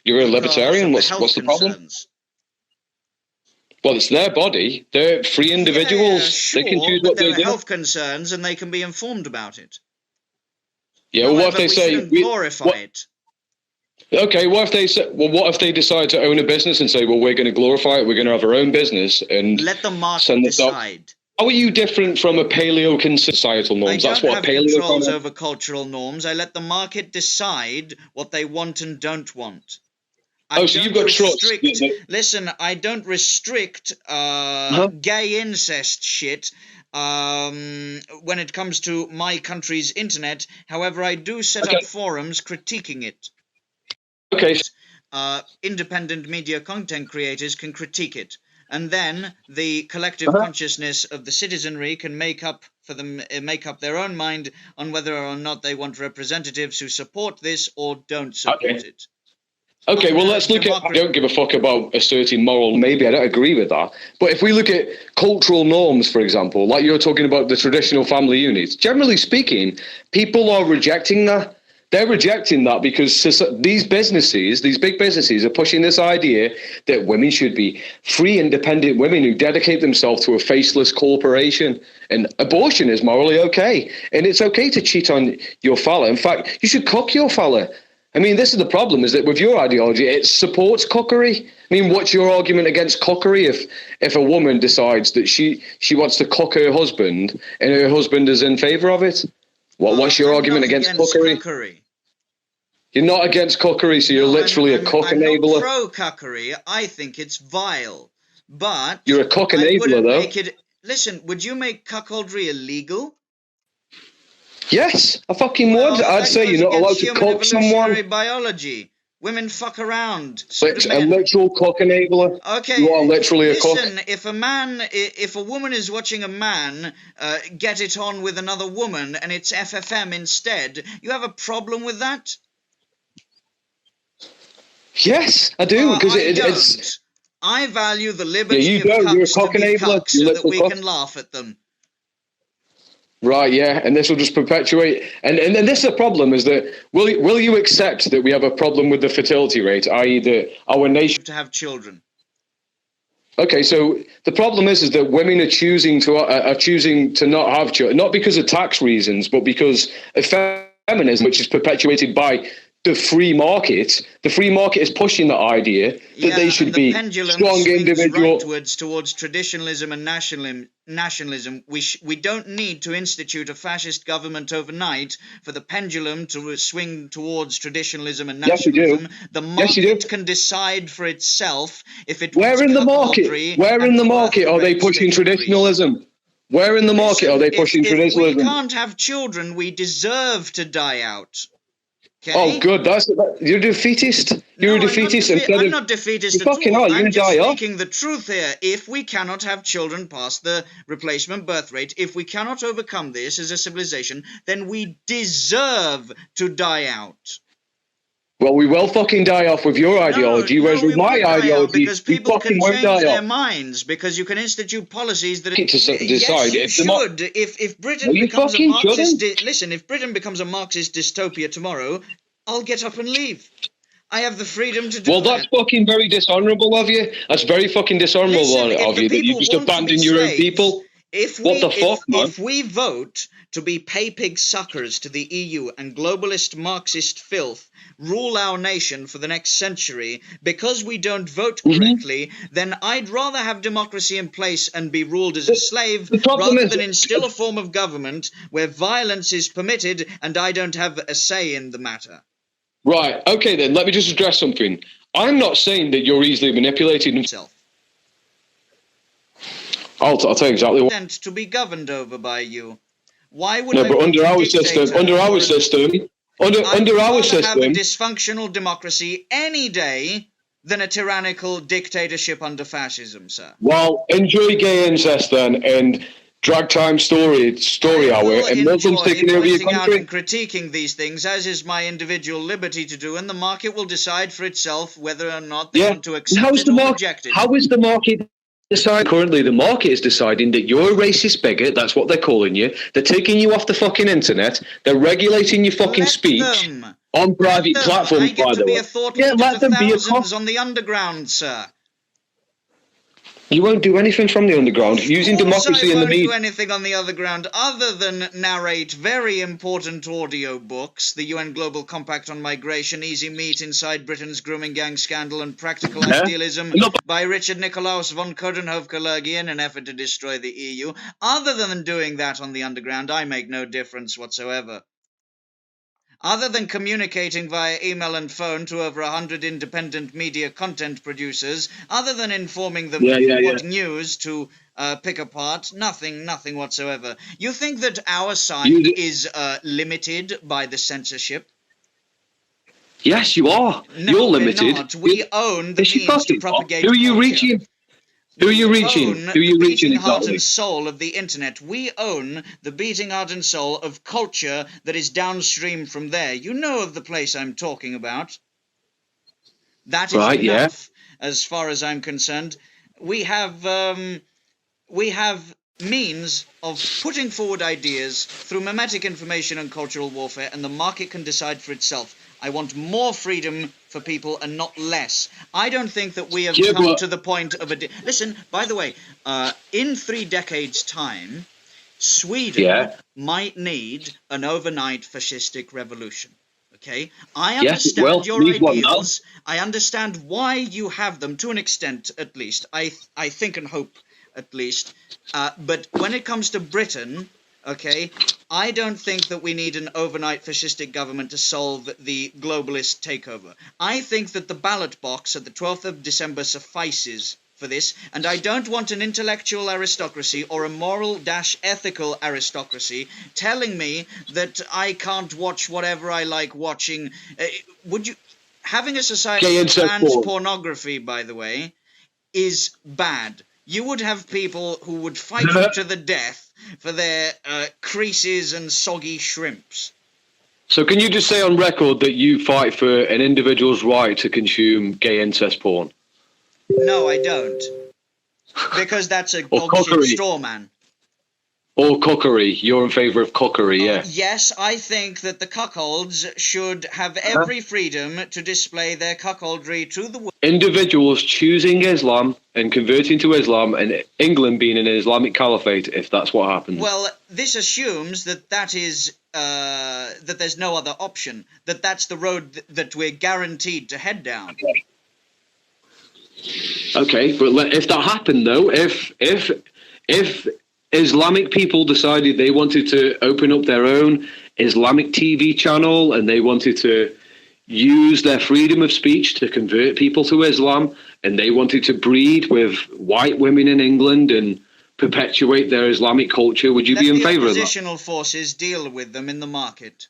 You're a libertarian. What's the problem? Concerns. Well, it's their body. They're free individuals. Yeah, sure, they can choose but what there they are do. health concerns, and they can be informed about it. Yeah, well, what if they say we glorify it? Okay, what if they say? Well, what if they decide to own a business and say, "Well, we're going to glorify it. We're going to have our own business and let the market decide." How are you different from a paleo societal norms? I don't have controls over cultural norms. I let the market decide what they want and don't want. So you've got trust. Listen, I don't restrict gay incest shit when it comes to my country's internet. However, I do set up forums critiquing it. Okay. Independent media content creators can critique it. And then the collective consciousness of the citizenry can make up their own mind on whether or not they want representatives who support this or don't support it. Okay, well, let's look at... I don't give a fuck about asserting moral. Maybe I don't agree with that. But if we look at cultural norms, for example, like you're talking about the traditional family units, generally speaking, people are rejecting that. They're rejecting that because these businesses, these big businesses, are pushing this idea that women should be free, independent women who dedicate themselves to a faceless corporation. And abortion is morally okay. And it's okay to cheat on your fella. In fact, you should cook your fella. I mean, this is the problem, is that with your ideology, it supports cockery. I mean, what's your argument against cockery if a woman decides that she wants to cock her husband and her husband is in favour of it? What's your argument against cockery? You're not against cockery, so you're literally a cock enabler. I'm not pro-cockery. I think it's vile. But you're a cock enabler, though. Listen, would you make cuckoldry illegal? Yes, I fucking would. I'd say you're not allowed to cock someone. Biology. Women fuck around. It's a literal cock enabler. Okay. You are literally a cock. Listen, if a woman is watching a man get it on with another woman and it's FFM instead, you have a problem with that? Yes, I do, because it's... I value the liberty of cucks to be cucks so that we can laugh at them. Right, yeah, and this will just perpetuate. And then this is a problem, is that will you accept that we have a problem with the fertility rate, i.e. that our nation... to have children. Okay, so the problem is that women are choosing to not have children, not because of tax reasons, but because of feminism, which is perpetuated by the free market. The free market is pushing the idea that they should be strong individuals. Rightwards towards traditionalism and nationalism. We don't need to institute a fascist government overnight for the pendulum to swing towards traditionalism and nationalism. Yes, the market can decide for itself if it wants. Where in the market are they pushing traditionalism? Where in the market are they pushing traditionalism? If we can't have children, we deserve to die out. Okay. Oh, good. You're a defeatist. You're a defeatist. I'm not defeatist at all. I'm just speaking the truth here. If we cannot have children past the replacement birth rate, if we cannot overcome this as a civilization, then we deserve to die out. Well, we will fucking die off with your ideology, whereas with my ideology, because people can change their minds, because you can institute policies that decide. Yes, you should. If Britain becomes a Marxist, listen, if Britain becomes a Marxist dystopia tomorrow, I'll get up and leave. I have the freedom to do that. Well, that's fucking very dishonourable of you. That's very fucking dishonourable of you, that you just abandon your own people. What the fuck, man? If we vote to be pay-pig suckers to the EU and globalist Marxist filth rule our nation for the next century because we don't vote correctly, then I'd rather have democracy in place and be ruled as a slave rather than instill a form of government where violence is permitted and I don't have a say in the matter. Right, okay then, let me just address something. I'm not saying that you're easily manipulated himself. I'll tell you exactly what. To be governed over by you. Why would but under our system, under our system, have a dysfunctional democracy any day than a tyrannical dictatorship under fascism, sir. Well, enjoy gay incest then, and drag time story hour, and Muslims taking over your country. And critiquing these things, as is my individual liberty to do, and the market will decide for itself whether or not they want to accept it or reject it. How is the market? Currently, the market is deciding that you're a racist bigot. That's what they're calling you. They're taking you off the fucking internet. They're regulating your fucking speech. On private platforms, I get by to the be way. a thought Yeah, leader let to them be a thousands on the underground, sir. You won't do anything from the underground. Of Using course democracy I in the won't do media. anything on the underground other than narrate very important audio books, the UN Global Compact on Migration, Easy Meat Inside Britain's Grooming Gang Scandal and Practical Yeah. Idealism by Richard Nicolaus von Coudenhove-Kalergi in an effort to destroy the EU. Other than doing that on the underground, I make no difference whatsoever. Other than communicating via email and phone to over 100 independent media content producers, other than informing them what news to pick apart, nothing whatsoever. You think that our side is limited by the censorship? Yes, you are. No, You're limited. we're not. We own the means to propagate Who are you culture. reaching? Who are you reaching? Who are you reaching beating heart exactly? and soul of the internet. We own the beating heart and soul of culture that is downstream from there. You know of the place I'm talking about. That is enough, as far as I'm concerned. We have means of putting forward ideas through mimetic information and cultural warfare, and the market can decide for itself. I want more freedom for people and not less. I don't think that we have come to the point of a... Listen, by the way, in 3 decades' time, Sweden might need an overnight fascistic revolution. Okay? I understand your ideals. I understand why you have them, to an extent at least. I think and hope at least. But when it comes to Britain... Okay, I don't think that we need an overnight fascistic government to solve the globalist takeover. I think that the ballot box at the 12th of December suffices for this, and I don't want an intellectual aristocracy or a moral-ethical aristocracy telling me that I can't watch whatever I like watching. Would you... Having a society that bans pornography, by the way, is bad. You would have people who would fight you to the death for their creases and soggy shrimps. So can you just say on record that you fight for an individual's right to consume gay incest porn? No, I don't. Because that's a dog-shit straw man. Or cookery. You're in favour of cookery, yeah. Yes, I think that the cuckolds should have every freedom to display their cuckoldry to the world. Individuals choosing Islam and converting to Islam, and England being an Islamic caliphate, if that's what happens. Well, this assumes that is that there's no other option, that's the road that we're guaranteed to head down. Okay, but if that happened, though, if Islamic people decided they wanted to open up their own Islamic TV channel and they wanted to use their freedom of speech to convert people to Islam, and they wanted to breed with white women in England and perpetuate their Islamic culture, would you be in favour of that? The oppositional forces deal with them in the market.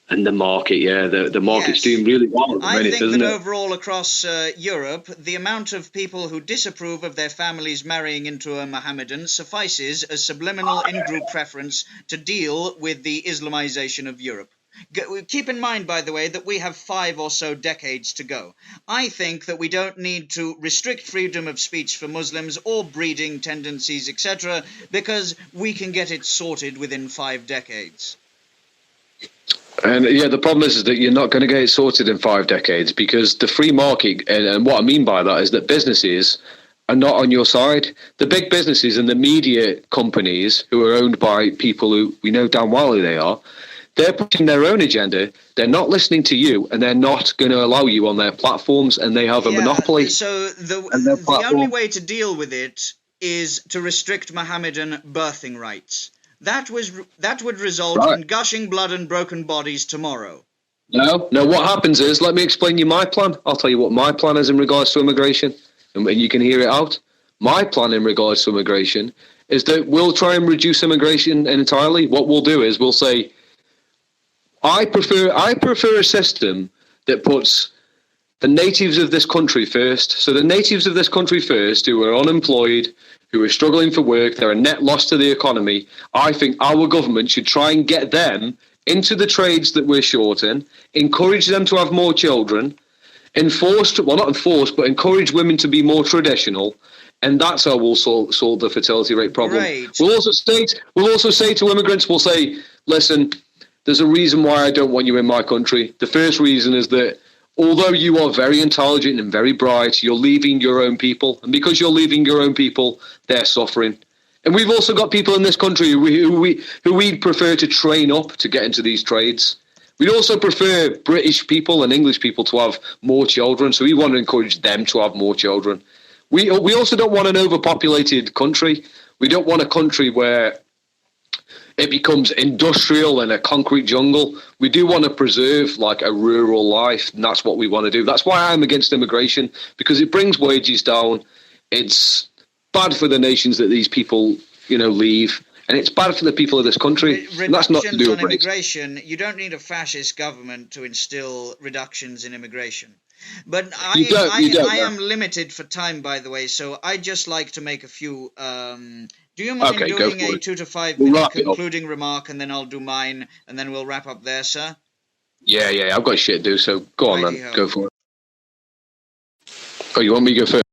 And the market, the market's doing really well at the minute, I think that overall across Europe, the amount of people who disapprove of their families marrying into a Mohammedan suffices as subliminal in-group preference to deal with the Islamization of Europe. Keep in mind, by the way, that we have 5 or so decades to go. I think that we don't need to restrict freedom of speech for Muslims or breeding tendencies, etc., because we can get it sorted within 5 decades. And the problem is that you're not going to get it sorted in 5 decades, because the free market, and what I mean by that is that businesses are not on your side. The big businesses and the media companies who are owned by people who we know damn well who they are, they're pushing their own agenda. They're not listening to you, and they're not going to allow you on their platforms, and they have a monopoly. So the only way to deal with it is to restrict Mohammedan birthing rights. That would result in gushing blood and broken bodies tomorrow. No, what happens is, let me explain you my plan. I'll tell you what my plan is in regards to immigration, and you can hear it out. My plan in regards to immigration is that we'll try and reduce immigration entirely. What we'll do is we'll say, I prefer a system that puts the natives of this country first. So the natives of this country first, who are unemployed, who are struggling for work, they're a net loss to the economy. I think our government should try and get them into the trades that we're short in, encourage them to have more children, encourage women to be more traditional, and that's how we'll solve the fertility rate problem. Right. We'll also say to immigrants, we'll say, listen, There's a reason why I don't want you in my country. The first reason is that although you are very intelligent and very bright, you're leaving your own people. And because you're leaving your own people, they're suffering. And we've also got people in this country who we prefer to train up to get into these trades. We'd also prefer British people and English people to have more children, so we want to encourage them to have more children. We also don't want an overpopulated country. We don't want a country where it becomes industrial and a concrete jungle. We do want to preserve like a rural life, and that's what we want to do. That's why I'm against immigration, because it brings wages down. It's bad for the nations that these people, leave. And it's bad for the people of this country. And that's not to do with immigration. You don't need a fascist government to instill reductions in immigration. But I am limited for time, by the way, so I'd just like to make a few... do you mind doing a 2 to 5 minute concluding remark, and then I'll do mine, and then we'll wrap up there, sir? Yeah, I've got shit to do, so go on, man. Go for it. Oh, you want me to go first?